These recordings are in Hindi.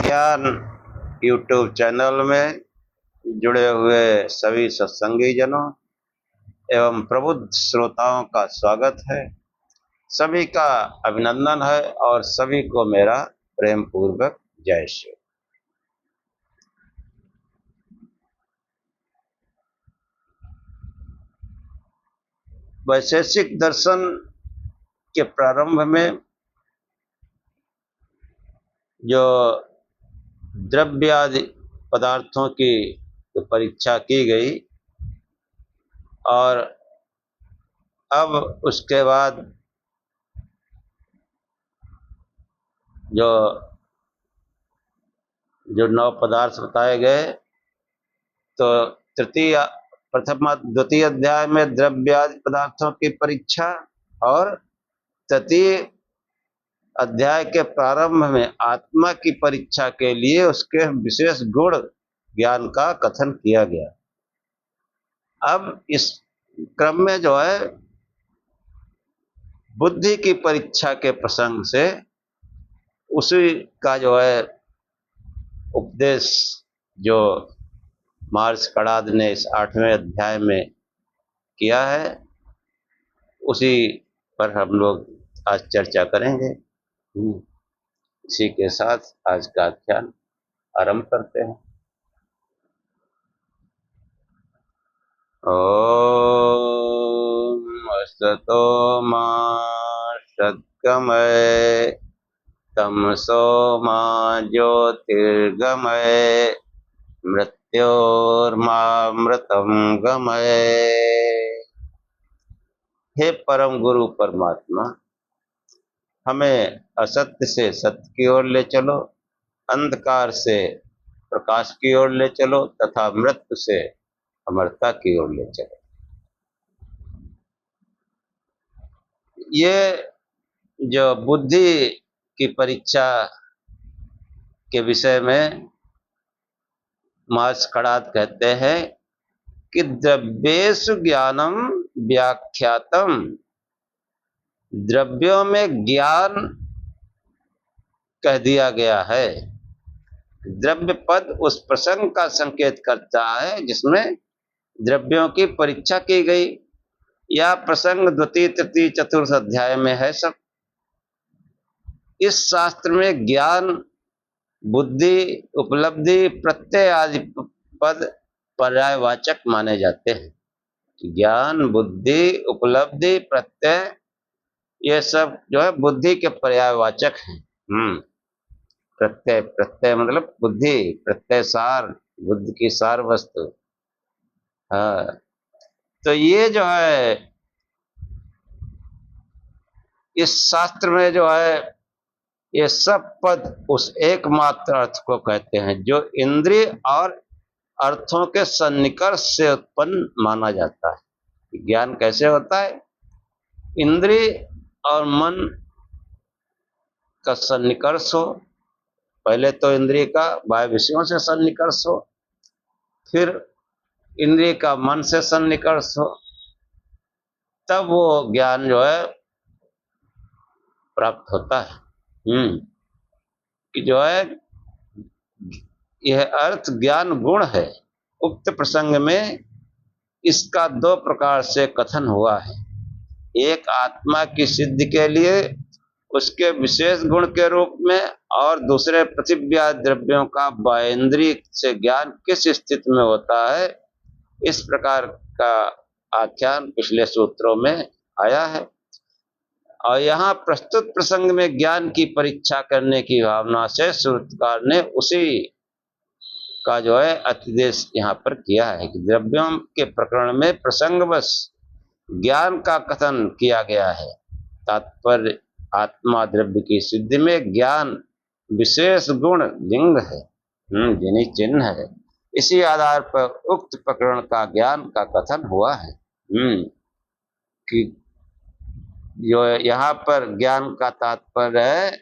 ज्ञान यूट्यूब चैनल में जुड़े हुए सभी सत्संगी जनों एवं प्रबुद्ध श्रोताओं का स्वागत है। सभी का अभिनंदन है और सभी को मेरा प्रेम पूर्वक जय श्री। वैशेषिक दर्शन के प्रारंभ में जो द्रव्य आदि पदार्थों की परीक्षा की गई और अब उसके बाद जो 9 पदार्थ बताए गए, तो द्वितीय अध्याय में द्रव्य आदि पदार्थों की परीक्षा और तृतीय अध्याय के प्रारंभ में आत्मा की परीक्षा के लिए उसके विशेष गुण ज्ञान का कथन किया गया। अब इस क्रम में जो है बुद्धि की परीक्षा के प्रसंग से उसी का जो है उपदेश जो महर्ष कणाद ने इस 8वें अध्याय में किया है, उसी पर हम लोग आज चर्चा करेंगे। इसी के साथ आज का आख्यान आरंभ करते हैं। ओम असतो मा सद्गमय तमसो मा ज्योतिर्गमय मृत्योर्मामृतं गमय। हे परम गुरु परमात्मा, हमें असत्य से सत्य की ओर ले चलो, अंधकार से प्रकाश की ओर ले चलो तथा मृत्यु से अमरता की ओर ले चलो। ये जो बुद्धि की परीक्षा के विषय में महर्ष कणाद कहते हैं कि द्रव्येषु ज्ञानम व्याख्यातम, द्रव्यों में ज्ञान कह दिया गया है। द्रव्य पद उस प्रसंग का संकेत करता है जिसमें द्रव्यों की परीक्षा की गई। यह प्रसंग द्वितीय तृतीय चतुर्थ अध्याय में है। सब इस शास्त्र में ज्ञान, बुद्धि, उपलब्धि, प्रत्यय आदि पद पर्यायवाचक माने जाते हैं। ज्ञान, बुद्धि, उपलब्धि, प्रत्यय, ये सब जो है बुद्धि के पर्यायवाचक हैं। प्रत्यय मतलब बुद्धि, प्रत्यय सार, बुद्धि की सार वस्तु। हाँ, तो ये जो है इस शास्त्र में जो है ये सब पद उस एकमात्र अर्थ को कहते हैं जो इंद्रिय और अर्थों के सन्निकर्ष से उत्पन्न माना जाता है। ज्ञान कैसे होता है? इंद्रिय और मन का सन्निकर्ष हो। पहले तो इंद्रिय का बाह्य विषयों से सन्निकर्ष हो, फिर इंद्रिय का मन से सन्निकर्ष हो, तब वो ज्ञान जो है प्राप्त होता है। कि जो है यह अर्थ ज्ञान गुण है। उक्त प्रसंग में इसका 2 प्रकार से कथन हुआ है। एक आत्मा की सिद्धि के लिए उसके विशेष गुण के रूप में, और दूसरे पृथ्वी द्रव्यों का बाहेंद्रिय से ज्ञान किस स्थिति में होता है, इस प्रकार का आख्यान पिछले सूत्रों में आया है। और यहाँ प्रस्तुत प्रसंग में ज्ञान की परीक्षा करने की भावना से सूत्रकार ने उसी का जो है अतिदेश यहाँ पर किया है कि द्रव्यों के प्रकरण में प्रसंगवश ज्ञान का कथन किया गया है। तात्पर्य आत्मा द्रव्य की सिद्धि में ज्ञान विशेष गुण लिंग है, जिन्हीं चिन्ह है। इसी आधार पर उक्त प्रकरण का ज्ञान का कथन हुआ है। कि जो यहाँ पर ज्ञान का तात्पर्य है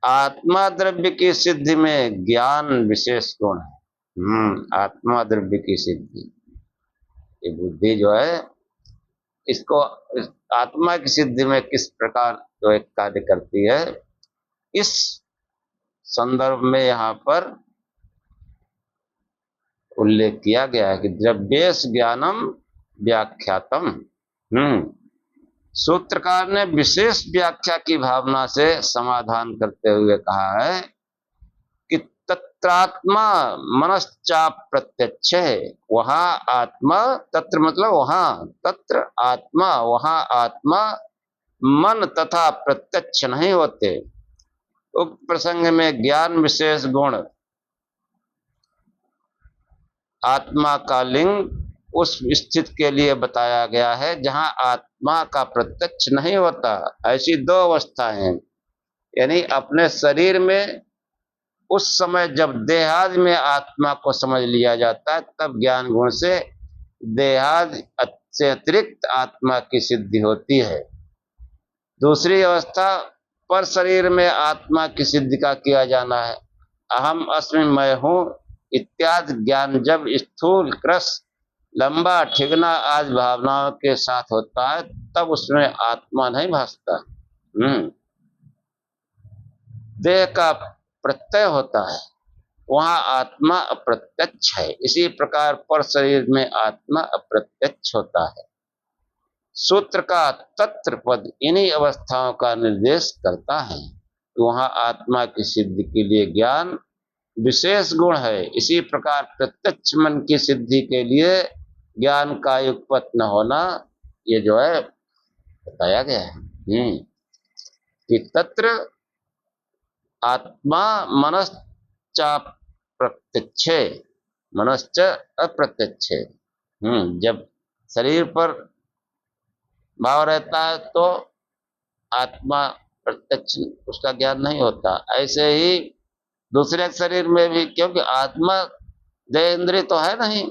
आत्मा द्रव्य की सिद्धि में ज्ञान विशेष गुण है। आत्मा द्रव्य की सिद्धि, ये बुद्धि जो है इसको आत्मा की सिद्धि में किस प्रकार जो एक कार्य करती है, इस संदर्भ में यहाँ पर उल्लेख किया गया है कि द्रव्येश ज्ञानम व्याख्यातम। सूत्रकार ने विशेष व्याख्या की भावना से समाधान करते हुए कहा है कि तत्रात्मा मनश्चा प्रत्यक्ष है। वहां आत्मा, तत्र मतलब वहां, तत्र आत्मा, वहां आत्मा मन तथा प्रत्यक्ष नहीं होते। उक्त प्रसंग में ज्ञान विशेष गुण आत्मा का लिंग उस स्थिति के लिए बताया गया है जहां आत्मा का प्रत्यक्ष नहीं होता। ऐसी दो अवस्थाएं हैं, यानी अपने शरीर में उस समय जब देहादि में आत्मा को समझ लिया जाता है तब ज्ञान गुण से देहादि से अतिरिक्त आत्मा की सिद्धि होती है। दूसरी अवस्था पर शरीर में आत्मा की सिद्धि का किया जाना है। अहम अस्मि, मैं हूं इत्यादि ज्ञान जब स्थूल, कृश, लंबा, ठिगना आदि भावनाओं के साथ होता है तब उसमें आत्मा नहीं भासता। देह का प्रत्यय होता है, वहां आत्मा अप्रत्यक्ष है। इसी प्रकार पर शरीर में आत्मा अप्रत्यक्ष होता है। सूत्र का तत्र पद इन्हीं अवस्थाओं का निर्देश करता है। वहां आत्मा की सिद्धि के लिए ज्ञान विशेष गुण है। इसी प्रकार प्रत्यक्ष मन की सिद्धि के लिए ज्ञान का युगपत न होना, ये जो है बताया गया है कि तत्र आत्मा मनश्चा प्रत्यक्ष, मनश्च अप्रत्यक्ष। जब शरीर पर भाव रहता है तो आत्मा प्रत्यक्ष उसका ज्ञान नहीं होता। ऐसे ही दूसरे शरीर में भी, क्योंकि आत्मा देह इंद्रिय तो है नहीं।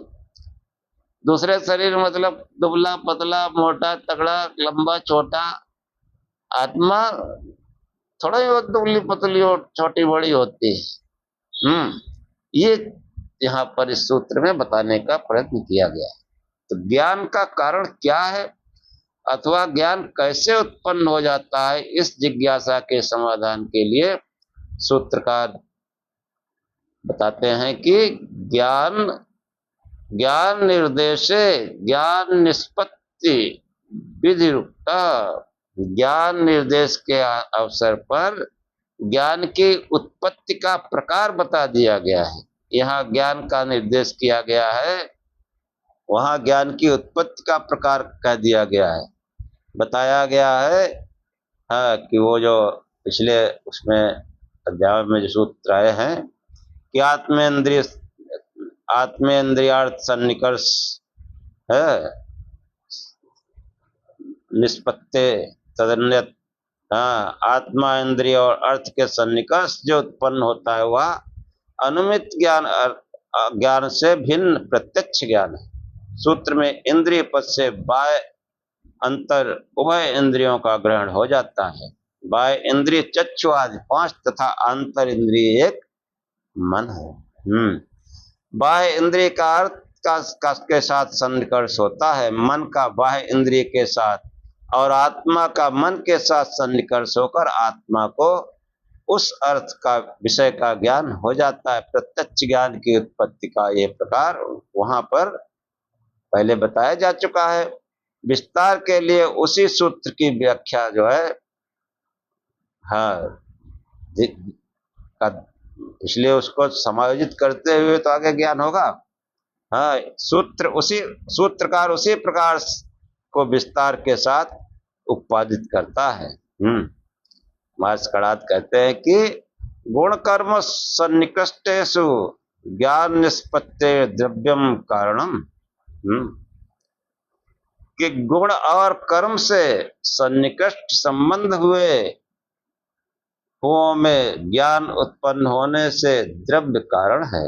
दूसरे शरीर मतलब दुबला पतला, मोटा तगड़ा, लंबा छोटा, आत्मा थोड़ा ही दुबली पतली और छोटी बड़ी होती है। ये यहाँ पर इस सूत्र में बताने का प्रयत्न किया गया है। तो ज्ञान का कारण क्या है अथवा ज्ञान कैसे उत्पन्न हो जाता है, इस जिज्ञासा के समाधान के लिए सूत्रकार बताते हैं कि ज्ञान निर्देशे ज्ञान निष्पत्ति विधि रुक्ता। ज्ञान निर्देश के अवसर पर ज्ञान की उत्पत्ति का प्रकार बता दिया गया है। यहाँ ज्ञान का निर्देश किया गया है, वहां ज्ञान की उत्पत्ति का प्रकार कह दिया गया है, बताया गया है। कि वो जो पिछले उसमें अध्याय में जो सूत्र आए हैं कि आत्मेन्द्रियार्थ सन्निकर्ष है, निष्पत्ति तदन्यत। आत्मा, इंद्रिय और अर्थ के सन्निकर्ष जो उत्पन्न होता है वह अनुमित ज्ञान से भिन्न प्रत्यक्ष ज्ञान है। सूत्र में इंद्रिय पद से बाह्य अंतर उभय इंद्रियों का ग्रहण हो जाता है। बाह्य इंद्रिय चक्षु आदि 5 तथा आंतर इंद्रिय एक मन है। बाह्य इंद्रिय का अर्थ के साथ सन्निकर्ष होता है, मन का बाह्य इंद्रिय के साथ, और आत्मा का मन के साथ सन्निकर्ष होकर आत्मा को उस अर्थ का विषय का ज्ञान हो जाता है। प्रत्यक्ष ज्ञान की उत्पत्ति का ये प्रकार वहां पर पहले बताया जा चुका है। विस्तार के लिए उसी सूत्र की व्याख्या जो है इसलिए उसको समायोजित करते हुए तो आगे ज्ञान होगा। सूत्रकार उसी प्रकार को विस्तार के साथ उत्पादित करता है। मार्क्सकड़ात कहते हैं कि गुण कर्म सन्निकृष्टेषु ज्ञान निष्पत्ति द्रव्यम कारणम, कि गुण और कर्म से सन्निकृष्ट संबंध हुए में ज्ञान उत्पन्न होने से द्रव्य कारण है।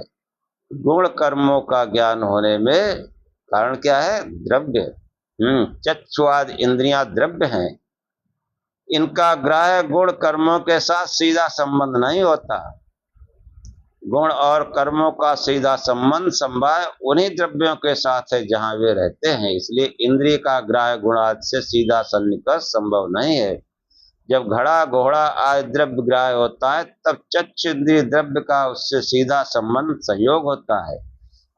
गुण कर्मों का ज्ञान होने में कारण क्या है? द्रव्य। चक्षुआदि इंद्रियां द्रव्य हैं, इनका ग्राह्य गुण कर्मों के साथ सीधा संबंध नहीं होता। गुण और कर्मों का सीधा संबंध समवाय उन्हीं द्रव्यों के साथ है जहां वे रहते हैं। इसलिए इंद्रिय का ग्राह्य गुणादि से सीधा सन्निकर्ष संभव नहीं है। जब घड़ा घोड़ा आदि द्रव्य ग्राह्य होता है तब चक्षु इंद्रिय द्रव्य का उससे सीधा संबंध संयोग होता है।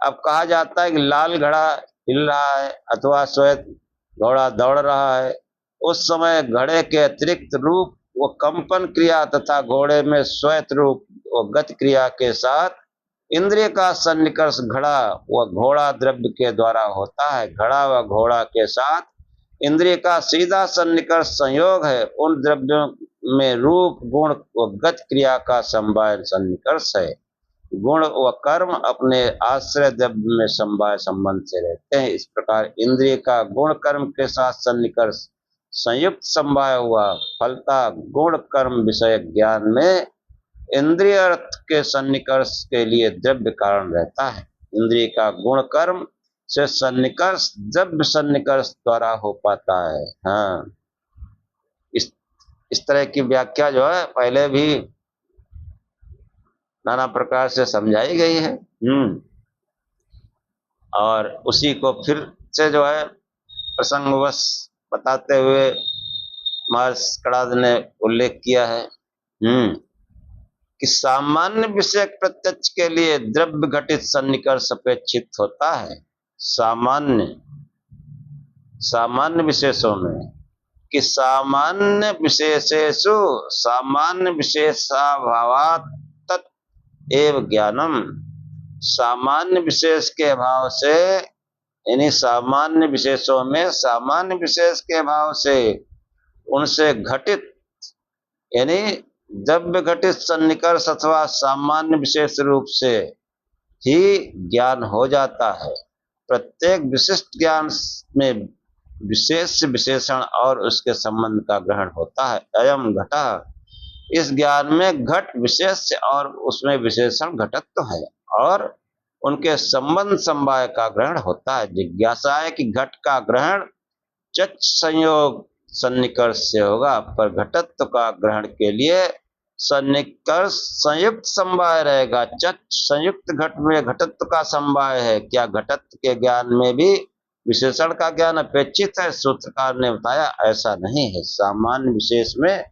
अब कहा जाता है कि लाल घड़ा हिल रहा है अथवा श्वेत घोड़ा दौड़ रहा है, उस समय घड़े के अतिरिक्त रूप व कंपन क्रिया तथा घोड़े में श्वेत रूप व गति क्रिया के साथ इंद्रिय का सन्निकर्ष घड़ा व घोड़ा द्रव्य के द्वारा होता है। घड़ा व घोड़ा के साथ इंद्रिय का सीधा सन्निकर्ष संयोग है। उन द्रव्यों में रूप गुण व गति क्रिया का समवाय सन्निकर्ष है। गुण व कर्म अपने आश्रय द्रव्य में समवाय संबंध से रहते हैं। इस प्रकार इंद्रिय का गुण कर्म के साथ सन्निकर्ष संयुक्त समवाय हुआ। फलता गुण कर्म विषय ज्ञान में इंद्रिय अर्थ के सन्निकर्ष के लिए द्रव्य कारण रहता है। इंद्रिय का गुण कर्म से सन्निकर्ष द्रव्य सन्निकर्ष द्वारा हो पाता है। हाँ, इस तरह की व्याख्या जो है पहले भी नाना प्रकार से समझाई गई है। और उसी को फिर से जो है प्रसंगवश बताते हुए महर्षि कणाद ने उल्लेख किया है कि सामान्य विषय प्रत्यक्ष के लिए द्रव्य घटित सन्निकर्ष अपेक्षित होता है। सामान्य विशेषों में कि सामान्य विशेषेषु सामान्य विशेषाभावात् तत् एव ज्ञानम। सामान्य विशेष के अभाव से यानी सामान्य विशेषों में सामान्य विशेष के अभाव से उनसे घटित यानी द्रव्य घटित सन्निकर्ष अथवा सामान्य विशेष रूप से ही ज्ञान हो जाता है। प्रत्येक विशिष्ट ज्ञान में विशेष विशेषण और उसके संबंध का ग्रहण होता है। अयम घटः, इस ज्ञान में घट विशेष और उसमें विशेषण घटत्व है और उनके संबंध समवाय का ग्रहण होता है। जिज्ञासा है कि घट का ग्रहण चक्ष संयोग सन्निकर्ष से होगा, पर घटत्व का ग्रहण के लिए सन्निकर्ष संयुक्त समवाय रहेगा। चक्ष संयुक्त घट में घटत्व का समवाय है। क्या घटत्व के ज्ञान में भी विशेषण का ज्ञान अपेक्षित है? सूत्रकार ने बताया ऐसा नहीं है। सामान्य विशेष में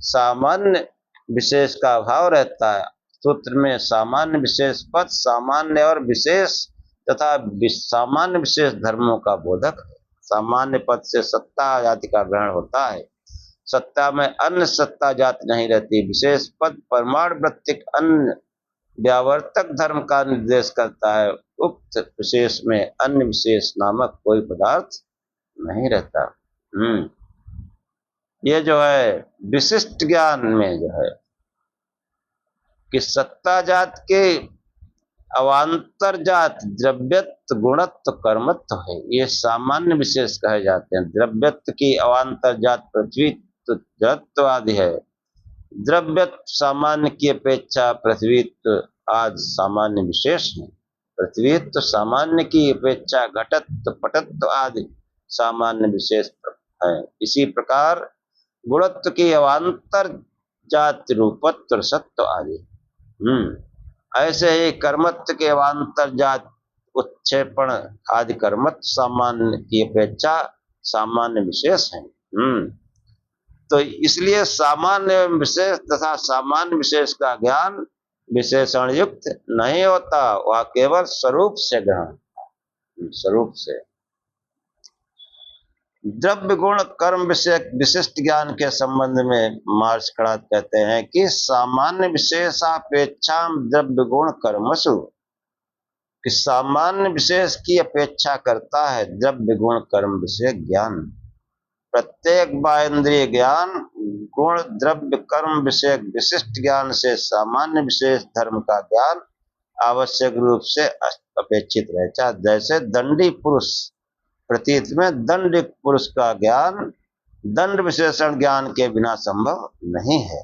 सामान्य विशेष का अभाव रहता है। सूत्र में सामान्य विशेष पद सामान्य और विशेष तथा सामान्य विशेष धर्मों का बोधक है। सामान्य पद से सत्ता जाति का ग्रहण होता है। सत्ता में अन्य सत्ता जाति नहीं रहती। विशेष पद परमाणु वृत्तिक अन्य व्यावर्तक धर्म का निर्देश करता है। उक्त विशेष में अन्य विशेष नामक कोई पदार्थ नहीं रहता। ये जो है विशिष्ट ज्ञान में जो है कि सत्ता जात के अवान्तर जात द्रव्यत्व गुणत्व कर्मत्व है। ये सामान्य विशेष कहे जाते हैं। द्रव्यत्व की अवान्तर जात पृथ्वी जड़त्व आदि है। द्रव्यत्व सामान्य की अपेक्षा पृथ्वीत्व आदि सामान्य विशेष है। पृथ्वीत्व सामान्य की अपेक्षा घटत्व पटत्व आदि सामान्य विशेष है। इसी प्रकार गुणत्व की अवान्तर जात रूपत्व सत्व आदि। ऐसे ही कर्मत्व के अवान्तर जात उत्क्षेपण आदि कर्मत्व सामान्य की अपेक्षा सामान्य विशेष है। तो इसलिए सामान्य एवं विशेष तथा सामान्य विशेष का ज्ञान विशेषण युक्त नहीं होता, वह केवल स्वरूप से ग्रहण, स्वरूप से। द्रव्य गुण कर्म विषय विशिष्ट ज्ञान के संबंध में महर्षि कणाद कहते हैं कि सामान्य विशेषापेक्षा द्रव्य गुण कर्मसु, कि सामान्य विशेष की अपेक्षा करता है द्रव्य गुण कर्म विषय ज्ञान। प्रत्येक बाइंद्रिय ज्ञान गुण द्रव्य कर्म विषय विशिष्ट ज्ञान से सामान्य विशेष धर्म का ज्ञान आवश्यक रूप से अपेक्षित रहता है। जैसे दंडी पुरुष प्रतीत में दंड पुरुष का ज्ञान दंड विशेषण ज्ञान के बिना संभव नहीं है।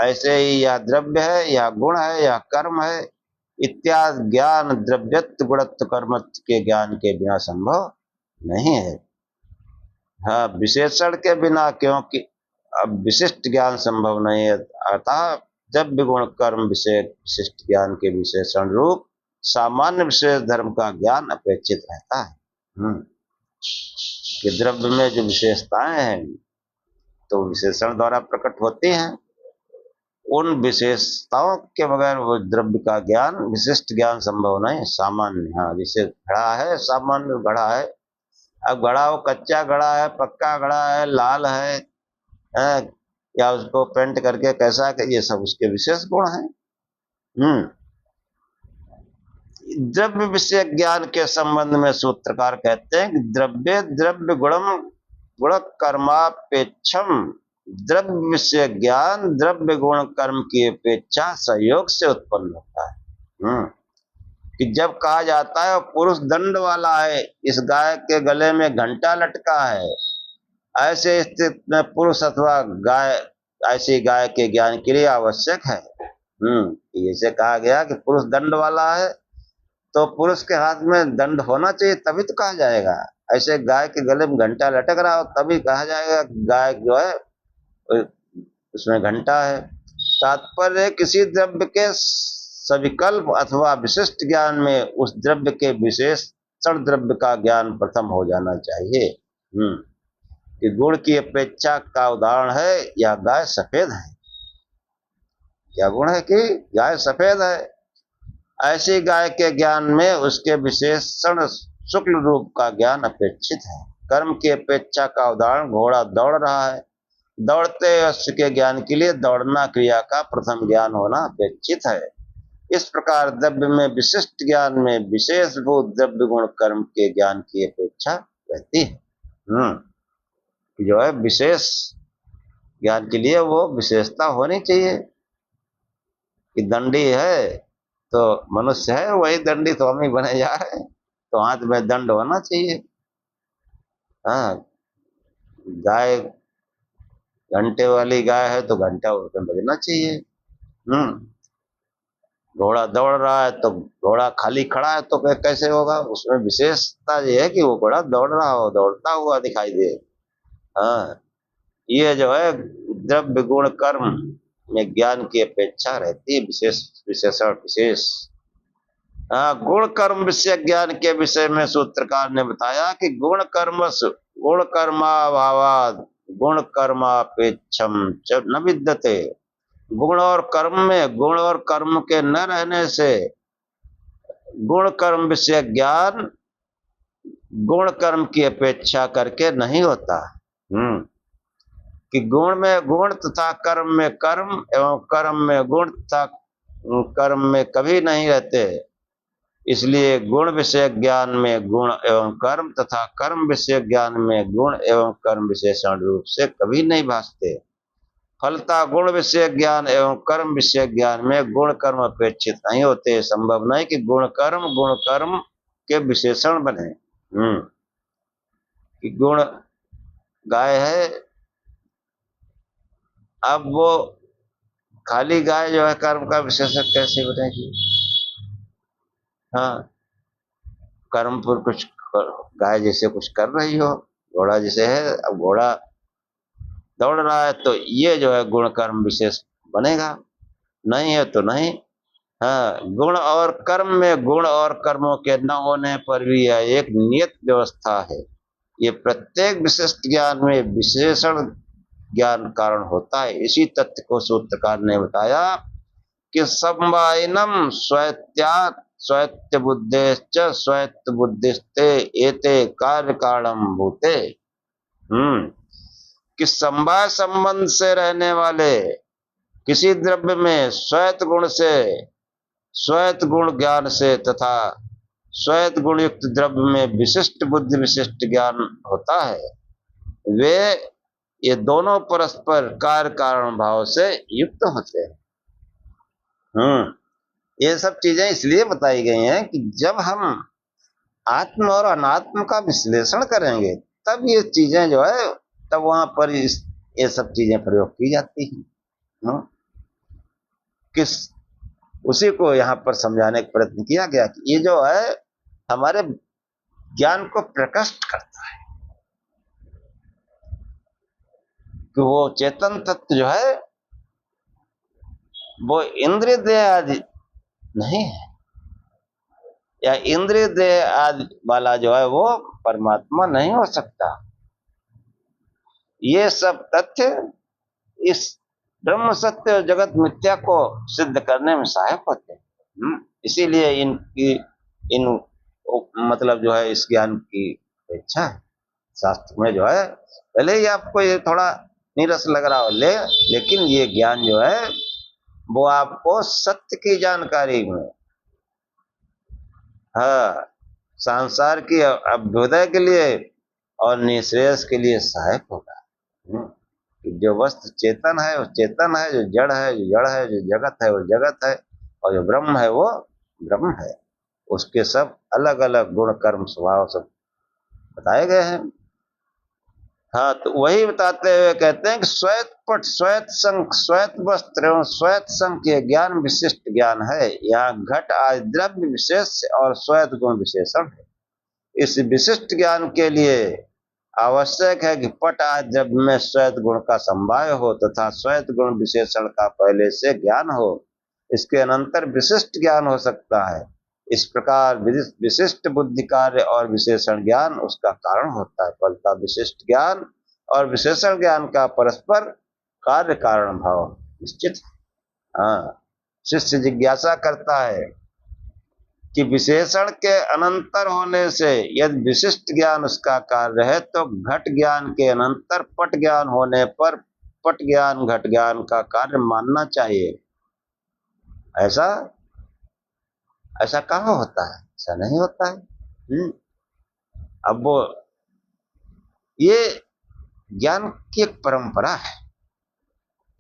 ऐसे ही यह द्रव्य है, यह गुण है, यह कर्म है इत्यादि ज्ञान द्रव्यत्व गुणत्व कर्मत्व के ज्ञान के बिना संभव नहीं है। हाँ, विशेषण के बिना, क्योंकि अब विशिष्ट ज्ञान संभव नहीं है। अतः द्रव्य गुण कर्म विषय विशिष्ट ज्ञान के विशेषण रूप सामान्य विशेष धर्म का ज्ञान अपेक्षित रहता है। कि द्रव्य में जो विशेषताएं हैं तो विशेषण द्वारा प्रकट होती हैं। उन विशेषताओं के बगैर वो द्रव्य का ज्ञान, विशिष्ट ज्ञान संभव नहीं। सामान्य, हाँ, जैसे घड़ा है, सामान्य घड़ा है। अब घड़ा वो कच्चा घड़ा है, पक्का घड़ा है, लाल है, या उसको पेंट करके कैसा है, ये सब उसके विशेष गुण हैं। द्रव्य विषय ज्ञान के संबंध में सूत्रकार कहते हैं कि द्रव्य द्रव्य गुणम गुण कर्मापेक्षम, द्रव्य विषय ज्ञान द्रव्य गुण कर्म की अपेक्षा सहयोग से उत्पन्न होता है। कि जब कहा जाता है पुरुष दंड वाला है, इस गाय के गले में घंटा लटका है, ऐसे स्थिति में पुरुष अथवा गाय, ऐसी गाय के ज्ञान के लिए आवश्यक है। जैसे कहा गया कि पुरुष दंड वाला है, तो पुरुष के हाथ में दंड होना चाहिए, तभी तो कहा जाएगा। ऐसे गाय के गले में घंटा लटक रहा हो, तभी कहा जाएगा गाय जो है उसमें घंटा है। तात्पर्य किसी द्रव्य के सविकल्प अथवा विशिष्ट ज्ञान में उस द्रव्य के विशेषण द्रव्य का ज्ञान प्रथम हो जाना चाहिए। कि गुण की अपेक्षा का उदाहरण है, यह गाय सफेद है। क्या गुण है कि गाय सफेद है। ऐसी गाय के ज्ञान में उसके विशेषण शुक्ल रूप का ज्ञान अपेक्षित है। कर्म की अपेक्षा का उदाहरण, घोड़ा दौड़ रहा है, दौड़ते अश्व के ज्ञान के लिए दौड़ना क्रिया का प्रथम ज्ञान होना अपेक्षित है। इस प्रकार द्रव्य में विशिष्ट ज्ञान में विशेषभूत द्रव्य गुण कर्म के ज्ञान की अपेक्षा रहती है। जो है विशेष ज्ञान के लिए वो विशेषता होनी चाहिए। कि दंडी है तो मनुष्य है, वही दंडी तो हम ही बने जा रहे हैं, तो हाथ में दंड होना चाहिए। हाँ, गाय घंटे वाली गाय है तो घंटा उसमें बजना चाहिए। घोड़ा दौड़ रहा है तो घोड़ा खाली खड़ा है तो कैसे होगा? उसमें विशेषता ये है कि वो घोड़ा दौड़ रहा हो, दौड़ता हुआ दिखाई दे। हाँ, ये जो है द्रव्य गुण कर्म में ज्ञान की अपेक्षा रहती है, विशेष विशेषण विशेष। गुण कर्म विषय ज्ञान के विषय में सूत्रकार ने बताया कि गुण कर्माभावाद गुण कर्मापेक्षम च न विद्यते। गुण और कर्म में, गुण और कर्म के न रहने से गुण कर्म विषय ज्ञान गुण कर्म की अपेक्षा करके नहीं होता। कि गुण में गुण तथा कर्म में कर्म एवं कर्म में गुण तथा कर्म में कभी नहीं रहते। इसलिए गुण विषय ज्ञान में गुण एवं कर्म तथा कर्म विषय ज्ञान में गुण एवं कर्म विशेषण रूप से कभी नहीं भासते। फलता गुण विषय ज्ञान एवं कर्म विषय ज्ञान में गुण कर्म अपेक्षित नहीं होते। संभव नहीं कि गुण कर्म के विशेषण बने। कि गुण गाय है, अब वो खाली गाय जो है कर्म का विशेषण कैसे बनेगी? हाँ, कर्म पर कुछ गाय जैसे कुछ कर रही हो, घोड़ा जैसे है, अब घोड़ा दौड़ रहा है तो ये जो है गुण कर्म विशेष बनेगा, नहीं है तो नहीं। हाँ, गुण और कर्म में गुण और कर्मों के न होने पर भी यह एक नियत व्यवस्था है। ये प्रत्येक विशिष्ट ज्ञान में विशेषण ज्ञान कारण होता है। इसी तथ्य को सूत्रकार ने बताया कि समवायिनम स्वैत्यात् स्वैत्य बुद्धेश्च स्वैत्य बुद्धिस्ते एते कार्य कारणम भूते। कि समवाय संबंध से रहने वाले किसी द्रव्य में स्वैत गुण से, स्वैत गुण ज्ञान से तथा स्वैत गुण युक्त द्रव्य में विशिष्ट बुद्धि विशिष्ट ज्ञान होता है, वे ये दोनों परस्पर कार्य कारण भाव से युक्त होते हैं। ये सब चीजें इसलिए बताई गई हैं कि जब हम आत्म और अनात्म का विश्लेषण करेंगे तब ये चीजें जो है, तब वहां पर ये सब चीजें प्रयोग की जाती हैं। किस उसी को यहाँ पर समझाने का प्रयत्न किया गया कि ये जो है हमारे ज्ञान को प्रकट करता है कि वो चेतन तत्व जो है वो इंद्रिय देह आदि नहीं है, या इंद्रिय देह आदि वाला जो है वो परमात्मा नहीं हो सकता। ये सब तथ्य इस ब्रह्म सत्य और जगत मिथ्या को सिद्ध करने में सहायक होते हैं। इसीलिए इनकी इन मतलब जो है इस ज्ञान की अपेक्षा है शास्त्र में जो है, भले ही आपको ये थोड़ा नीरस लग रहा हो लेकिन ये ज्ञान जो है वो आपको सत्य की जानकारी में, हाँ, संसार की अभ्युदय के लिए और निःश्रेयस के लिए सहायक होगा। जो वस्तु चेतन है वो चेतन है, जो जड़ है जो जड़ है, जो जगत है वो जगत है, और जो ब्रह्म है वो ब्रह्म है। उसके सब अलग अलग गुण कर्म स्वभाव सब बताए गए हैं। हाँ, तो वही बताते हुए कहते हैं कि श्वेत पट श्वेत संख श्वेत वस्त्र एवं श्वेत संख ये ज्ञान विशिष्ट ज्ञान है। यहाँ घट आदि द्रव्य विशेष और श्वेत गुण विशेषण है। इस विशिष्ट ज्ञान के लिए आवश्यक है कि पट आदि द्रव्य में श्वेत गुण का समवाय हो तथा श्वेत गुण विशेषण का पहले से ज्ञान हो। इसके अनंतर विशिष्ट ज्ञान हो सकता है। इस प्रकार विशिष्ट बुद्धि कार्य और विशेषण ज्ञान उसका कारण होता है। फलता विशिष्ट ज्ञान और विशेषण ज्ञान का परस्पर कार्य कारण भाव निश्चित है। हाँ, शिष्य जिज्ञासा करता है कि विशेषण के अनंतर होने से यदि विशिष्ट ज्ञान उसका कार्य है तो घट ज्ञान के अनंतर पट ज्ञान होने पर पट ज्ञान घट ज्ञान का कार्य मानना चाहिए। ऐसा ऐसा कहाँ होता है? ऐसा नहीं होता है। अब वो ये ज्ञान की एक परंपरा है,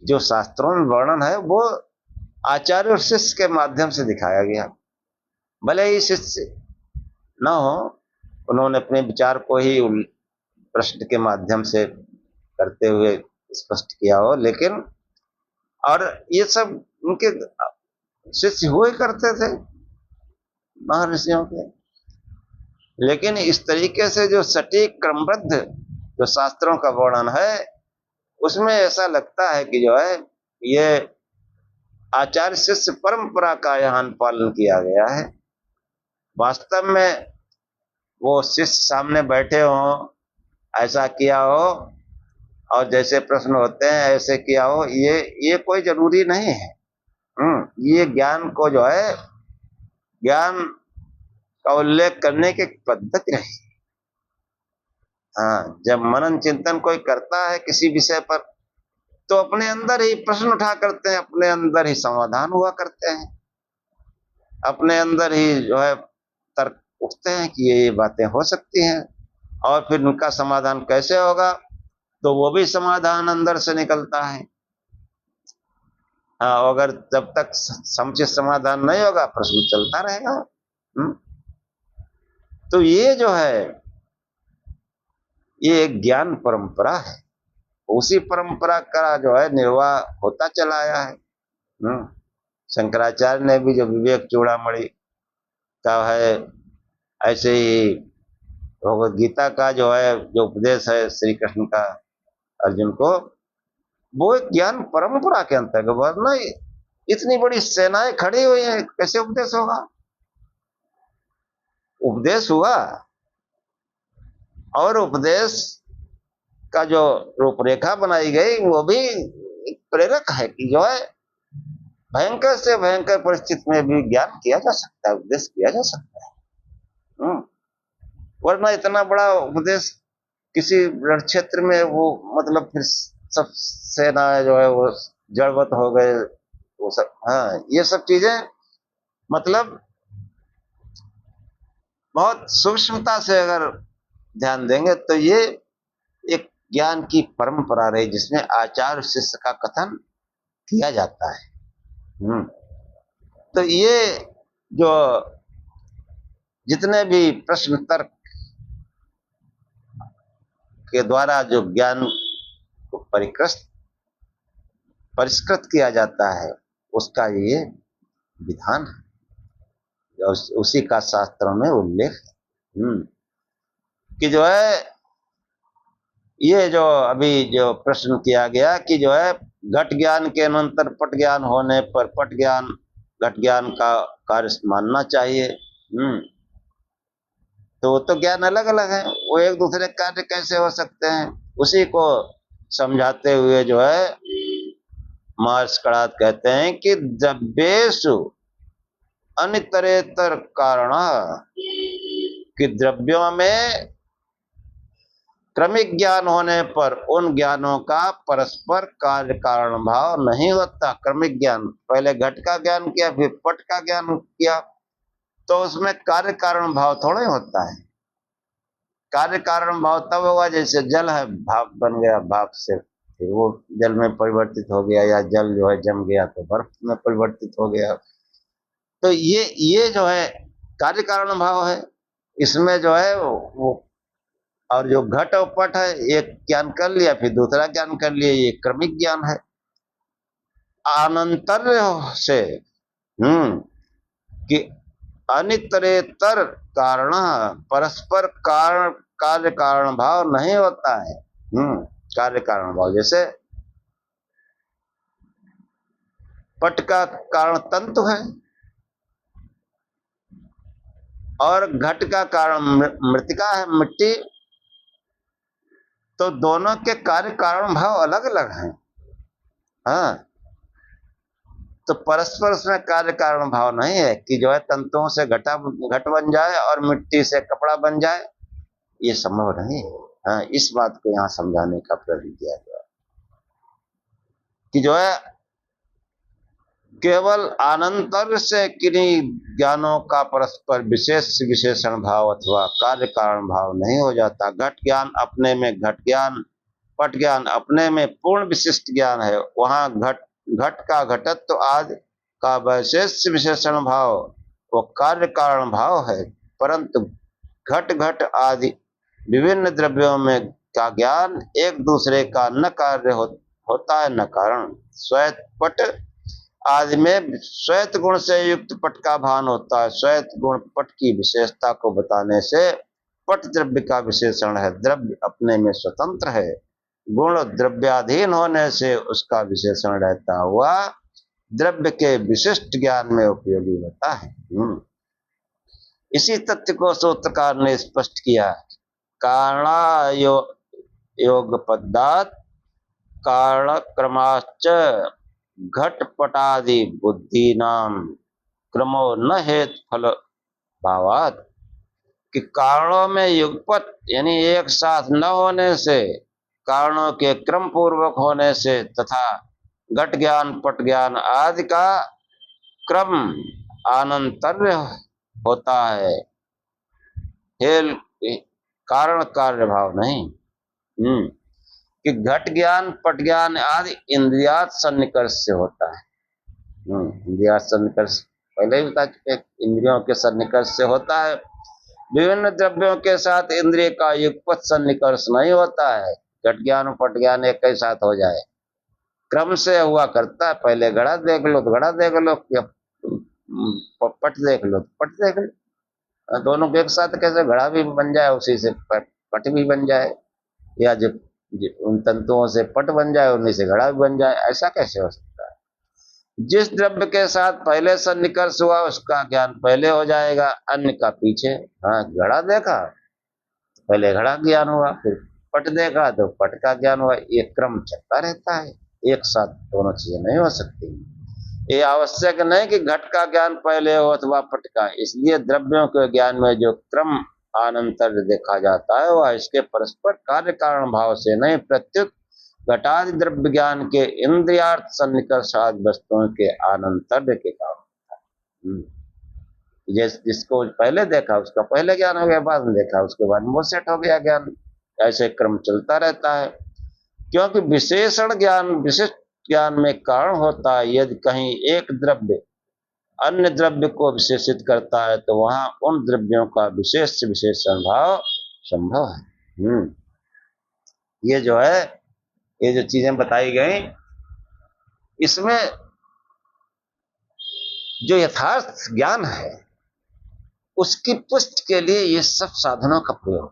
जो शास्त्रों में वर्णन है वो आचार्य और शिष्य के माध्यम से दिखाया गया। भले ही शिष्य न हो, उन्होंने अपने विचार को ही प्रश्न के माध्यम से करते हुए स्पष्ट किया हो, लेकिन और ये सब उनके शिष्य हुए करते थे महर्षियों के। लेकिन इस तरीके से जो सटीक क्रमबद्ध जो शास्त्रों का वर्णन है उसमें ऐसा लगता है कि जो है ये आचार्य शिष्य परंपरा का यहाँ पालन किया गया है। वास्तव में वो शिष्य सामने बैठे हों, ऐसा किया हो और जैसे प्रश्न होते हैं ऐसे किया हो, ये कोई जरूरी नहीं है। ये ज्ञान को जो है ज्ञान का उल्लेख करने की पद्धति रही। हाँ, जब मनन चिंतन कोई करता है किसी विषय पर तो अपने अंदर ही प्रश्न उठा करते हैं, अपने अंदर ही समाधान हुआ करते हैं, अपने अंदर ही जो है तर्क उठते हैं कि ये बातें हो सकती हैं, और फिर उनका समाधान कैसे होगा तो वो भी समाधान अंदर से निकलता है। हाँ, अगर जब तक समुचित समाधान नहीं होगा प्रश्न चलता रहेगा। तो ये जो है ये एक ज्ञान परंपरा है, उसी परंपरा का जो है निर्वाह होता चला आया है। शंकराचार्य ने भी जो विवेक चूड़ामणि का है, ऐसे ही भगवद गीता का जो है जो उपदेश है श्री कृष्ण का अर्जुन को, वो एक ज्ञान परंपरा के अंतर्गत, वरना इतनी बड़ी सेनाएं खड़ी हुई हैं, कैसे उपदेश होगा? उपदेश हुआ और उपदेश का जो रूपरेखा बनाई गई वो भी एक प्रेरक है कि जो है भयंकर से भयंकर परिस्थिति में भी ज्ञान किया जा सकता है, उपदेश किया जा सकता है। वरना इतना बड़ा उपदेश किसी रण क्षेत्र में वो मतलब फिर सब सेनाएं जो है वो जड़वत हो गए, वो सब। हाँ, ये सब चीजें मतलब बहुत सूक्ष्मता से अगर ध्यान देंगे तो ये एक ज्ञान की परंपरा रही जिसमें आचार्य शिष्य का कथन किया जाता है। तो ये जो जितने भी प्रश्न तर्क के द्वारा जो ज्ञान को परिष्कृत किया जाता है उसका ये विधान है, उसी का शास्त्रों में उल्लेख है कि जो है ये जो अभी जो प्रश्न किया गया कि जो है घट ज्ञान के अनंतर पट ज्ञान होने पर पट ज्ञान घट ज्ञान का कार्य मानना चाहिए। तो ज्ञान अलग अलग है, वो एक दूसरे कार्य कैसे हो सकते हैं? उसी को समझाते हुए जो है महर्षि कणाद कहते हैं कि द्रव्येषु अनितरेतर कारण, कि द्रव्यों में क्रमिक ज्ञान होने पर उन ज्ञानों का परस्पर कार्य कारण भाव नहीं होता। क्रमिक ज्ञान, पहले घट का ज्ञान किया फिर पट का ज्ञान किया, तो उसमें कार्य कारण भाव थोड़े होता है। कार्य कारण भाव तब होगा जैसे जल है, भाप बन गया, भाप से फिर वो जल में परिवर्तित हो गया, या जल जो है जम गया तो बर्फ में परिवर्तित हो गया। तो ये जो है कार्य कारण भाव है। इसमें जो है वो, और जो घट और पट है, एक ज्ञान कर लिया फिर दूसरा ज्ञान कर लिया, ये क्रमिक ज्ञान है। अनंतर से कि अनितरेतर कारण परस्पर कारण कार्य कारण भाव नहीं होता है। कार्य कारण भाव, जैसे पट का कारण तंतु है और घट का कारण मृतिका है, मिट्टी, तो दोनों के कार्य कारण भाव अलग अलग हैं। हाँ, तो परस्पर उसमें कार्य कारण भाव नहीं है कि जो है तंतुओं से घट बन जाए और मिट्टी से कपड़ा बन जाए, ये संभव नहीं है। हाँ, इस बात को यहाँ समझाने का प्रयत्न किया गया कि जो है केवल अनंतर से किन्हीं ज्ञानों का परस्पर विशेष विशेषण भाव अथवा कार्य कारण भाव नहीं हो जाता। घट ज्ञान अपने में घट ज्ञान, पट ज्ञान अपने में पूर्ण विशिष्ट ज्ञान है। वहां घट का घटत्व आदि का विशेष विशेषण भाव वो कार्य कारण भाव है, परंतु घट घट आदि विभिन्न द्रव्यों में का ज्ञान एक दूसरे का न कार्य होता है न कारण। श्वेत पट आदि में श्वेत गुण से युक्त पट का भान होता है। श्वेत गुण पट की विशेषता को बताने से पट द्रव्य का विशेषण है। द्रव्य अपने में स्वतंत्र है, गुण द्रव्याधीन होने से उसका विशेषण रहता हुआ द्रव्य के विशिष्ट ज्ञान में उपयोगी होता है। इसी तथ्य को सूत्रकार ने स्पष्ट किया। कारणा योग पदार्थ कारण क्रमाश्च घटपटादि बुद्धि नाम क्रमो न हेत फल भावात, कि कारणों में युगपत यानी एक साथ न होने से, कारणों के क्रम पूर्वक होने से तथा घट ज्ञान पट ज्ञान आदि का क्रम अनंतर्य होता है, हेल कारण कार्य भाव नहीं। कि घट ज्ञान पट ज्ञान आदि इंद्रियात सन्निकर्ष से होता है। इंद्रियात सन्निकर्ष पहले ही बता चुके, इंद्रियों के सन्निकर्ष से होता है। विभिन्न द्रव्यों के साथ इंद्रिय का युगपत सन्निकर्ष नहीं होता है। घट ज्ञान पट ज्ञान एक ही साथ हो जाए, क्रम से हुआ करता है। पहले घड़ा देख लो तो घड़ा देख लो, या पट देख लो तो पट देख लो, दोनों के एक साथ कैसे घड़ा भी बन जाए, उसी से पट भी बन जाए, या जब उन तंतुओं से पट बन जाए उन्हीं से घड़ा भी बन जाए, ऐसा कैसे हो सकता है। जिस द्रव्य के साथ पहले सन्निकर्ष हुआ उसका ज्ञान पहले हो जाएगा, अन्य का पीछे। हाँ, घड़ा देखा पहले घड़ा ज्ञान हुआ, फिर पट देखा तो पट का ज्ञान हुआ, ये क्रम चलता रहता है, एक साथ दोनों चीजें नहीं हो सकती। ये आवश्यक नहीं कि घट का ज्ञान पहले हो अथवा पट का। इसलिए द्रव्यों के ज्ञान में जो क्रम अनंतर देखा जाता है वह इसके परस्पर कार्य कारण भाव से नहीं, प्रत्युत घटादि द्रव्य ज्ञान के इंद्रियार्थ सन्निकर्षादि वस्तुओं के अनंतर के कारण। जिसको पहले देखा उसका पहले ज्ञान हो गया, बाद में देखा उसके बाद वो सेट हो गया ज्ञान। ऐसे क्रम चलता रहता है, क्योंकि विशेषण ज्ञान विशिष्ट ज्ञान में कारण होता है। यदि कहीं एक द्रव्य अन्य द्रव्य को विशेषित करता है तो वहां उन द्रव्यों का विशेष विशेषण भाव संभव है। ये जो है, ये जो चीजें बताई गई, इसमें जो यथार्थ ज्ञान है उसकी पुष्टि के लिए ये सब साधनों का प्रयोग,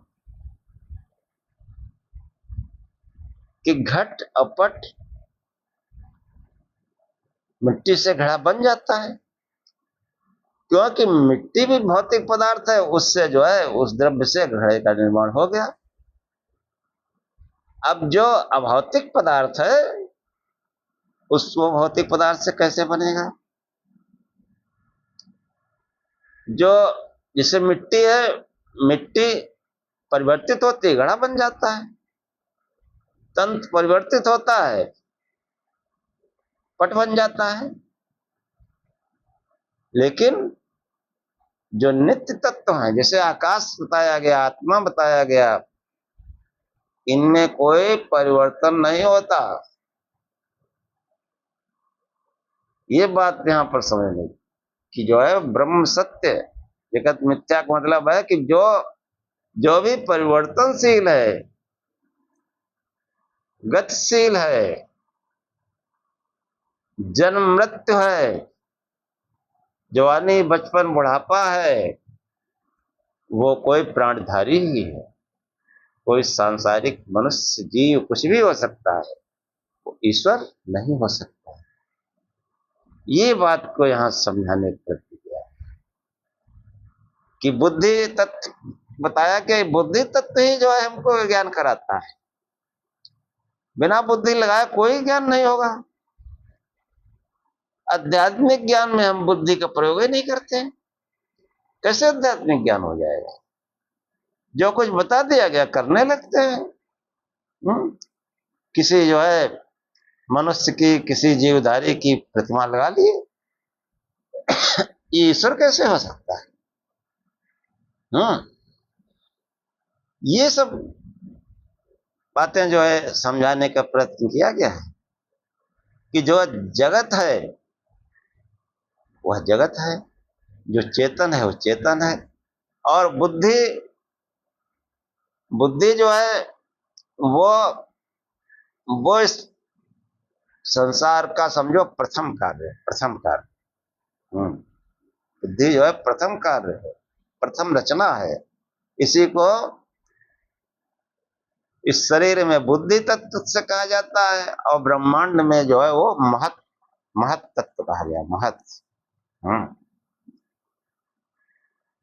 कि घट अपट मिट्टी से घड़ा बन जाता है, क्योंकि मिट्टी भी भौतिक पदार्थ है, उससे जो है उस द्रव्य से घड़े का निर्माण हो गया। अब जो अभौतिक पदार्थ है उसको भौतिक पदार्थ से कैसे बनेगा? जो जैसे मिट्टी है, मिट्टी परिवर्तित होती है, घड़ा बन जाता है। तंत्र परिवर्तित होता है, पट बन जाता है। लेकिन जो नित्य तत्व है, जैसे आकाश बताया गया, आत्मा बताया गया, इनमें कोई परिवर्तन नहीं होता। ये बात यहां पर समझने कि जो है ब्रह्म सत्य, जगत मिथ्या का मतलब है कि जो जो भी परिवर्तनशील है, गतिशील है, जन्म मृत्यु है, जवानी बचपन बुढ़ापा है, वो कोई प्राणधारी ही है। कोई सांसारिक मनुष्य जीव कुछ भी हो सकता है, वो ईश्वर नहीं हो सकता। ये बात को यहां समझाने की प्रयत्न किया कि बुद्धि तत्व बताया कि बुद्धि तत्व ही जो है हमको ज्ञान कराता है। बिना बुद्धि लगाए कोई ज्ञान नहीं होगा। आध्यात्मिक ज्ञान में हम बुद्धि का प्रयोग ही नहीं करते, कैसे आध्यात्मिक ज्ञान हो जाएगा? जो कुछ बता दिया गया करने लगते हैं। किसी जो है मनुष्य की, किसी जीवधारी की प्रतिमा लगा लिए, ये ईश्वर कैसे हो सकता है? ये सब बातें जो है समझाने का प्रयत्न किया गया है कि जो जगत है वह जगत है, जो चेतन है वो चेतन है, और बुद्धि बुद्धि जो है वो वो इस संसार का समझो प्रथम कार्य है, प्रथम कार्य। बुद्धि जो है प्रथम कार्य है, प्रथम रचना है। इसी को इस शरीर में बुद्धि तत्व से कहा जाता है, और ब्रह्मांड में जो है वो महत महत तत्व कहा गया, महत।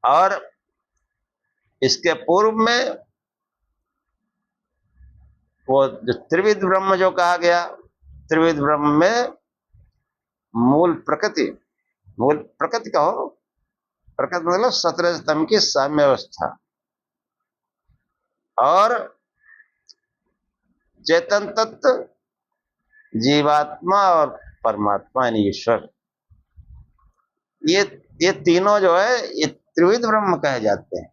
और इसके पूर्व में वो जो त्रिविध ब्रह्म जो कहा गया, त्रिविध ब्रह्म में मूल प्रकृति कहो, प्रकृति मतलब सत्रह स्तंभ की साम्य अवस्था, और चेतन तत्व, जीवात्मा और परमात्मा यानी ईश्वर। ये तीनों जो है ये त्रिविध ब्रह्म कहे जाते हैं।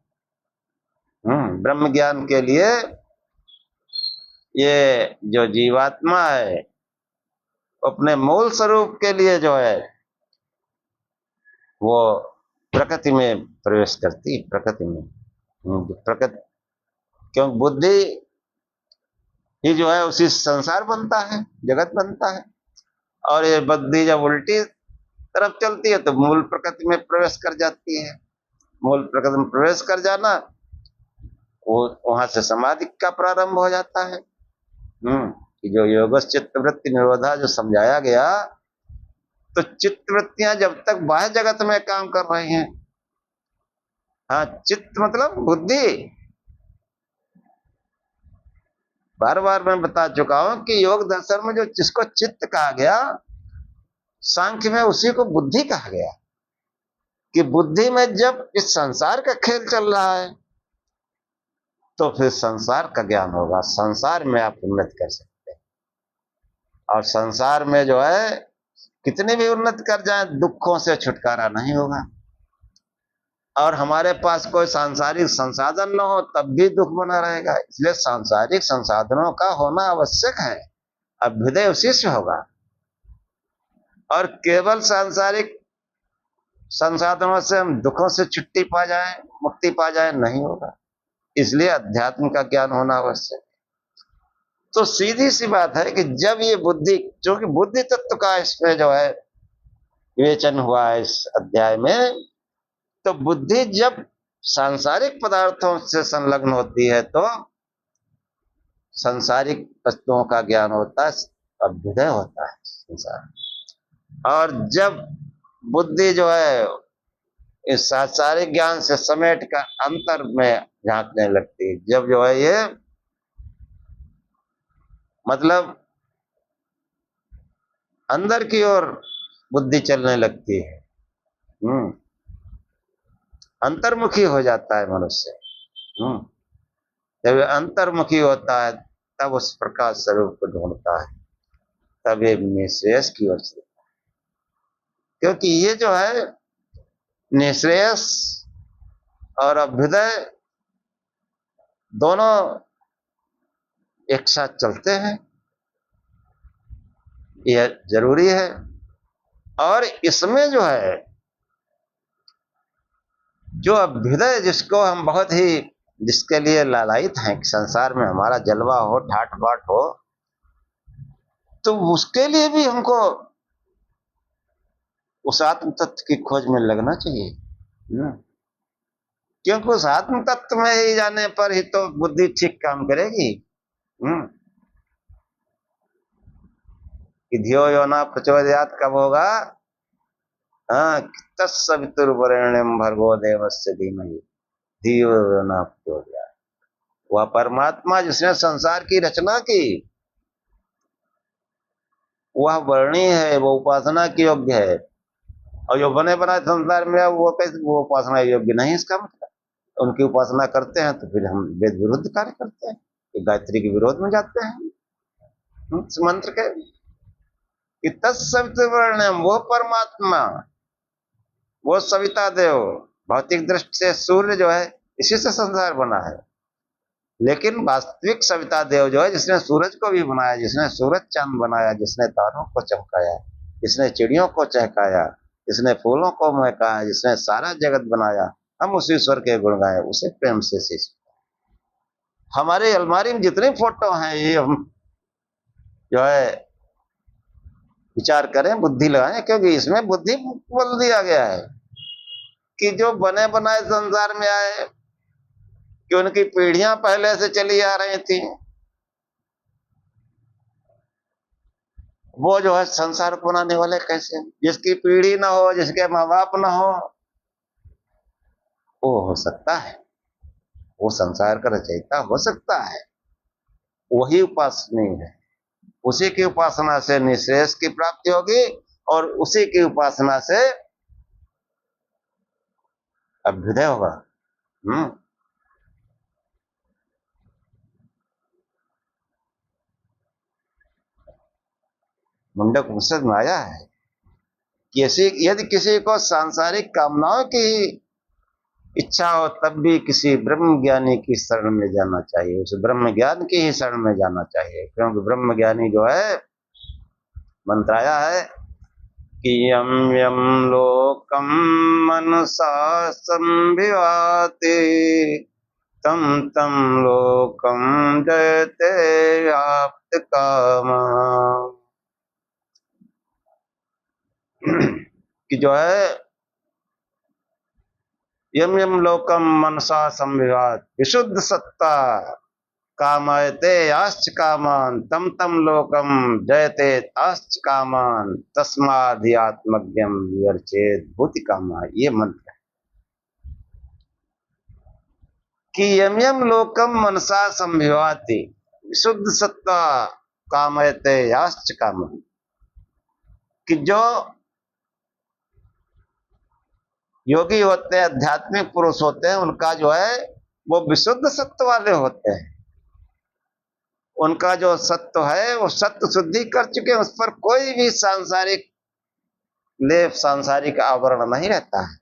ब्रह्म ज्ञान के लिए ये जो जीवात्मा है अपने मूल स्वरूप के लिए जो है वो प्रकृति में प्रवेश करती है, प्रकृति में। प्रकृति क्योंकि बुद्धि ही जो है उसी संसार बनता है, जगत बनता है, और ये बुद्धि जब उल्टी तरफ चलती है तो मूल प्रकृति में प्रवेश कर जाती है। मूल प्रकृति में प्रवेश कर जाना, वो वहां से समाधि का प्रारंभ हो जाता है। कि जो योगस् चित्तवृत्ति निरोधा जो समझाया गया, तो चित्तवृत्तियां जब तक बाह्य जगत में काम कर रही हैं, हाँ, चित्त मतलब बुद्धि। बार बार मैं बता चुका हूं कि योग दर्शन में जो जिसको चित्त कहा गया, सांख्य में उसी को बुद्धि कहा गया। कि बुद्धि में जब इस संसार का खेल चल रहा है तो फिर संसार का ज्ञान होगा, संसार में आप उन्नति कर सकते हैं। और संसार में जो है कितने भी उन्नति कर जाए, दुखों से छुटकारा नहीं होगा। और हमारे पास कोई सांसारिक संसाधन न हो तब भी दुख बना रहेगा। इसलिए सांसारिक संसाधनों का होना आवश्यक है, अभ्युदय उसी से होगा। और केवल सांसारिक संसाधनों से हम दुखों से छुट्टी पा जाए, मुक्ति पा जाए, नहीं होगा। इसलिए अध्यात्म का ज्ञान होना आवश्यक है। तो सीधी सी बात है कि जब ये बुद्धि, जो कि बुद्धि तत्व का इसमें जो है विवेचन हुआ है इस अध्याय में, तो बुद्धि जब सांसारिक पदार्थों से संलग्न होती है तो सांसारिक वस्तुओं का ज्ञान होता है, अभ्युदय होता है संसार। और जब बुद्धि जो है इस सांसारिक ज्ञान से समेट कर अंतर में झांकने लगती है, जब जो है ये मतलब अंदर की ओर बुद्धि चलने लगती है। अंतर्मुखी हो जाता है मनुष्य। जब अंतर्मुखी होता है तब उस प्रकाश स्वरूप को ढूंढता है, तब ये निःश्रेयस की ओर से। क्योंकि ये जो है निःश्रेयस और अभ्युदय दोनों एक साथ चलते हैं, यह जरूरी है। और इसमें जो है जो अभ्युदय जिसको हम बहुत ही जिसके लिए लालायित हैं कि संसार में हमारा जलवा हो, ठाट बाट हो, तो उसके लिए भी हमको उस आत्म तत्व की खोज में लगना चाहिए। क्योंकि उस आत्म तत्व में ही जाने पर ही तो बुद्धि ठीक काम करेगी। कि धियो यो न प्रचोदयात् कब होगा? हाँ, तत्सवितुर्वरेण्यं भर्गो देवस्य धीमहि धियो यो न प्रचोदयात्। वह परमात्मा जिसने संसार की रचना की, वह वर्णीय है, वो उपासना की योग्य है। और जो बने बनाए संसार में वो कैसे वो उपासना योग्य नहीं? इसका मतलब उनकी उपासना करते हैं तो फिर हम वेद विरुद्ध कार्य करते हैं, गायत्री के विरोध में जाते हैं इस मंत्र के। कि तत्सवितुर्वरेण्यम, वो परमात्मा, वो सविता देव। भौतिक दृष्टि से सूर्य जो है इसी से संसार बना है, लेकिन वास्तविक सविता देव जो है जिसने सूरज को भी बनाया, जिसने सूरज चांद बनाया, जिसने तारों को चमकाया, जिसने चिड़ियों को चहकाया, जिसने फूलों को महकाया, जिसने सारा जगत बनाया, हम उस ईश्वर के गुण गाएं, उसे प्रेम से सींच। हमारे अलमारी में जितने फोटो हैं ये हम जो है विचार करें, बुद्धि लगाएं, क्योंकि इसमें बुद्धि बोल दिया गया है कि जो बने बनाए संसार में आए, कि उनकी पीढ़ियां पहले से चली आ रही थी, वो जो है संसार को बनाने वाले कैसे? जिसकी पीढ़ी ना हो, जिसके माँ बाप ना हो, वो हो सकता है, वो संसार का रचयिता हो सकता है। वही उपासनीय है, उसी की उपासना से निःश्रेयस की प्राप्ति होगी और उसी की उपासना से अभ्युदय होगा। मुंडक उपनिषद में आया है कि यदि किसी को सांसारिक कामनाओं की इच्छा हो तब भी किसी ब्रह्म ज्ञानी की शरण में जाना चाहिए, उस ब्रह्म ज्ञान की ही शरण में जाना चाहिए। क्योंकि ब्रह्म ज्ञानी जो है, मंत्र आया है कि यम यम लोकम मनसा संविभाति तम तम लोकम जयते आप्त कामा। कि जो है यम यम लोकम मनसा संविभात विशुद्ध सत्ता कामयते याश्च कामान तम तम लोकम जयते ताश्च कामान तस्माधियात्मज्ञम विवर्चेत भूति कामा। ये मंत्र है कि यम यम लोकम मनसा संविभाति विशुद्ध सत्ता कामयते याश्च कामान। कि जो योगी होते हैं, आध्यात्मिक पुरुष होते हैं, उनका जो है वो विशुद्ध सत्व वाले होते हैं। उनका जो सत्व है वो सत्व शुद्धि कर चुके हैं, उस पर कोई भी सांसारिक लेप, सांसारिक आवरण नहीं रहता है।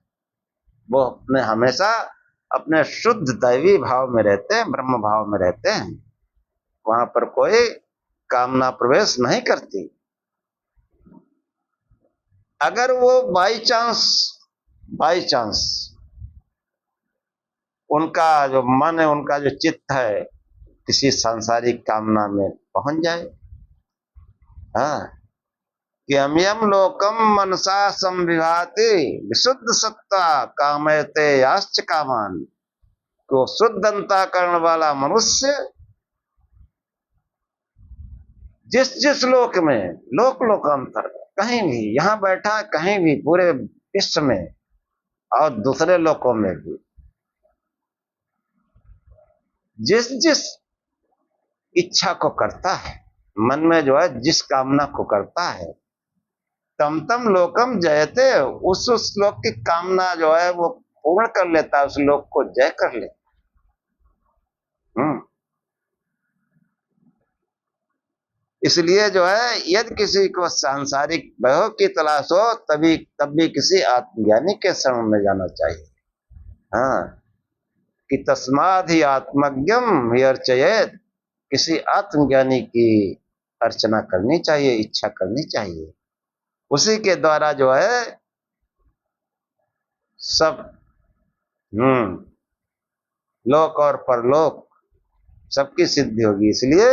वो अपने हमेशा अपने शुद्ध दैवी भाव में रहते हैं, ब्रह्म भाव में रहते हैं। वहां पर कोई कामना प्रवेश नहीं करती। अगर वो बाई चांस उनका जो मन है, उनका जो चित्त है किसी सांसारिक कामना में पहुंच जाए, हाँ, कि यम लोकम मनसा संविभाति विशुद्ध सत्ता कामयते याश्च कामान। तो शुद्ध अंतःकरण वाला मनुष्य जिस जिस लोक में, लोकांतर, कहीं भी, यहां बैठा कहीं भी पूरे विश्व में और दूसरे लोकों में भी, जिस जिस इच्छा को करता है मन में जो है जिस कामना को करता है, तम तम लोकम जयते, उस लोक की कामना जो है वो पूर्ण कर लेता है, उस लोक को जय कर लेता। इसलिए जो है यदि किसी को सांसारिक वैभव की तलाश हो तब भी किसी आत्मज्ञानी के शरण में जाना चाहिए। हाँ, कि तस्माद् ही आत्मज्ञम ही अर्चयेत, किसी आत्मज्ञानी की अर्चना करनी चाहिए, इच्छा करनी चाहिए। उसी के द्वारा जो है सब लोक और परलोक सबकी सिद्धि होगी। इसलिए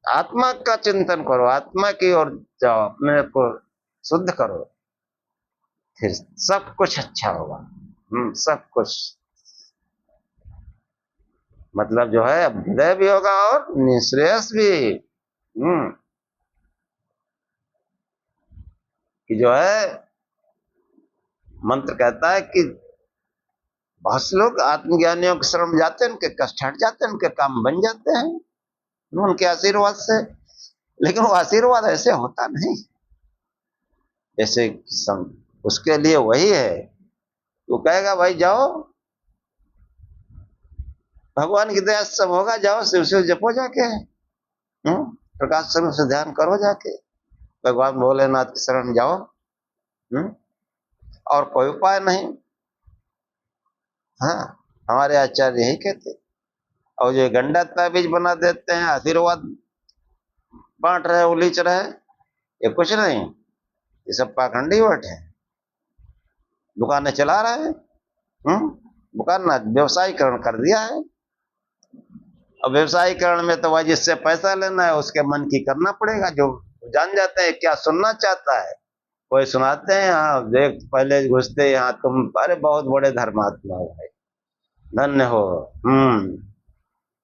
आत्मा का चिंतन करो, आत्मा की ओर जाओ, अपने को शुद्ध करो, फिर सब कुछ अच्छा होगा। सब कुछ मतलब जो है अभ्युदय भी होगा और निःश्रेयस भी। कि जो है मंत्र कहता है कि बहुत से लोग आत्मज्ञानियों के शरण जाते हैं, उनके कष्ट हट जाते हैं, उनके काम बन जाते हैं उनके आशीर्वाद से। लेकिन वो आशीर्वाद ऐसे होता नहीं जैसे उसके लिए वही है, वो कहेगा भाई जाओ, भगवान की दया सब होगा, जाओ शिव शिव जपो जाके, प्रकाश स्वरूप से ध्यान करो जाके, भगवान भोलेनाथ की शरण जाओ। और कोई उपाय नहीं। हाँ, हमारे आचार्य यही कहते। और जो गंडा ताबीज बना देते हैं, आशीर्वाद बांट रहे, उलीच रहे, ये कुछ नहीं, ये सब पाखंडी वट है। दुकानें चला रहे हैं, दुकान ना व्यवसायीकरण कर दिया है। और व्यवसायीकरण में तो वह जिससे पैसा लेना है उसके मन की करना पड़ेगा, जो जान जाते हैं क्या सुनना चाहता है कोई सुनाते हैं। हाँ देख, पहले घुसते यहाँ तुम अरे बहुत बड़े धर्मात्मा हो भाई, धन्य हो।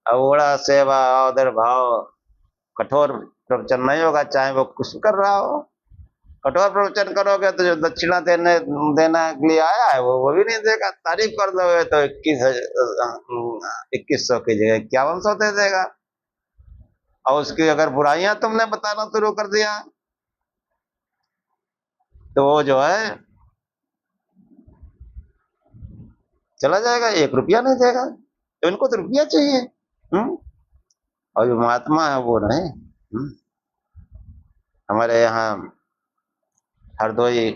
अवोड़ा सेवा उधर भाव, कठोर प्रवचन नहीं होगा, चाहे वो कुछ कर रहा हो। कठोर प्रवचन करोगे तो जो दक्षिणा देना के लिए आया है वो भी नहीं देगा। तारीफ कर दोगे तो 2100 की जगह 5100 दे देगा। और उसकी अगर बुराइयां तुमने बताना शुरू कर दिया तो वो जो है चला जाएगा, 1 रुपया नहीं देगा। तो इनको तो रुपया चाहिए। और जो महात्मा है वो नहीं। हमारे यहाँ हरदोई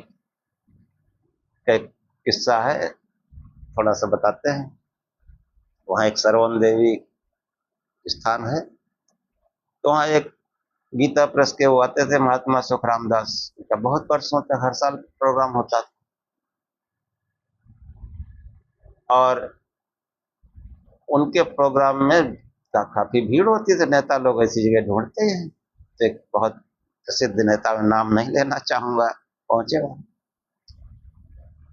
का एक किस्सा है, थोड़ा सा बताते हैं। वहाँ एक सरवण देवी स्थान है, तो वहाँ एक गीता प्रेस के वो आते थे महात्मा सुखराम दास, उनका बहुत वर्षों तक हर साल प्रोग्राम होता था। और उनके प्रोग्राम में काफी भीड़ होती थी, नेता लोग ऐसी जगह ढूंढते हैं। तो एक बहुत प्रसिद्ध नेता, में नाम नहीं लेना चाहूंगा, पहुंचे वहां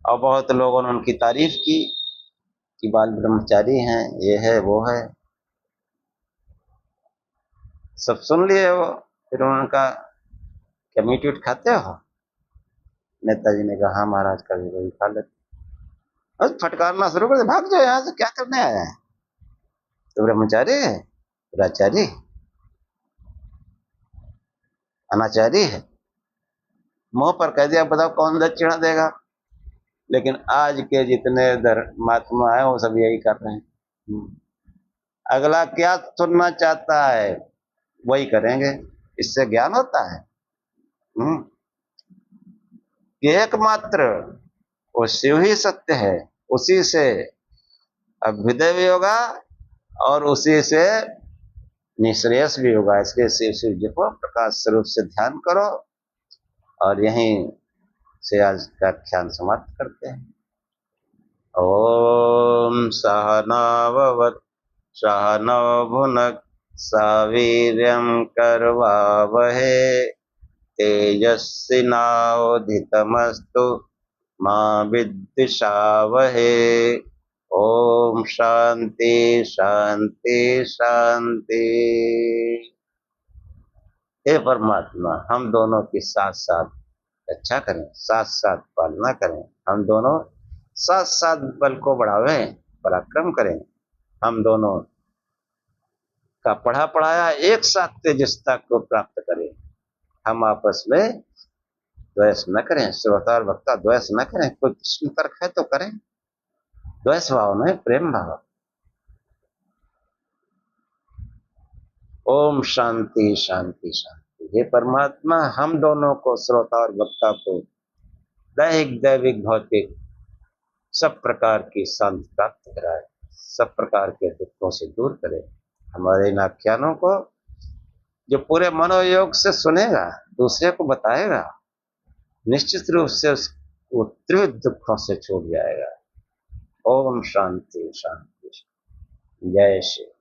और बहुत लोगों ने उनकी तारीफ की कि बाल ब्रह्मचारी हैं, ये है वो है, सब सुन लिए वो। फिर उन्होंने कहा क्या मीट वीट खाते हो? नेताजी ने कहा हाँ महाराज, कभी कभी खा लेते। बस फटकारना शुरू कर दिया, भाग जाओ यहाँ से, क्या करने आया है? तो ब्रह्मचारी है, दुराचारी, अनाचारी है। मुंह पर कह दिया, बताओ कौन दक्षिणा देगा? लेकिन आज के जितने महात्मा है वो सब यही कर रहे हैं। अगला क्या सुनना चाहता है वही करेंगे, इससे ज्ञान होता है। एकमात्र वो शिव ही सत्य है, उसी से अभ्युदय भी होगा और उसी से निःश्रेयस भी होगा। इसलिए शिव शिव जपो, प्रकाश स्वरूप से ध्यान करो। और यहीं से आज का ख्याल समाप्त करते हैं। ओम सहनाववत् सहनौ भुनक् सह वीर्यं करवावहे तेजस्विनावधीतमस्तु मा विद्विषावहे। ओम शांति शांति शांति। हे परमात्मा, हम दोनों की साथ साथ रक्षा करें, साथ साथ पालना करें, हम दोनों साथ साथ बल को बढ़ावें, पराक्रम करें, हम दोनों का पढ़ा पढ़ाया एक साथ तेजस्ता को प्राप्त करें। हम आपस में द्वेष न करें, श्रोता और वक्ता द्वेष न करें। कोई प्रश्न तर्क है तो करें, द्वेष भाव में प्रेम भाव। ओम शांति शांति शांति। हे परमात्मा, हम दोनों को, श्रोता और वक्ता को, दैहिक दैविक भौतिक सब प्रकार की शांति प्राप्त कराए, सब प्रकार के दुखों से दूर करे। हमारे इन आख्यानों को जो पूरे मनोयोग से सुनेगा, दूसरे को बताएगा, निश्चित रूप से वो त्रिविध दुखों से छूट जाएगा। ओम शांति शांति। जय श्री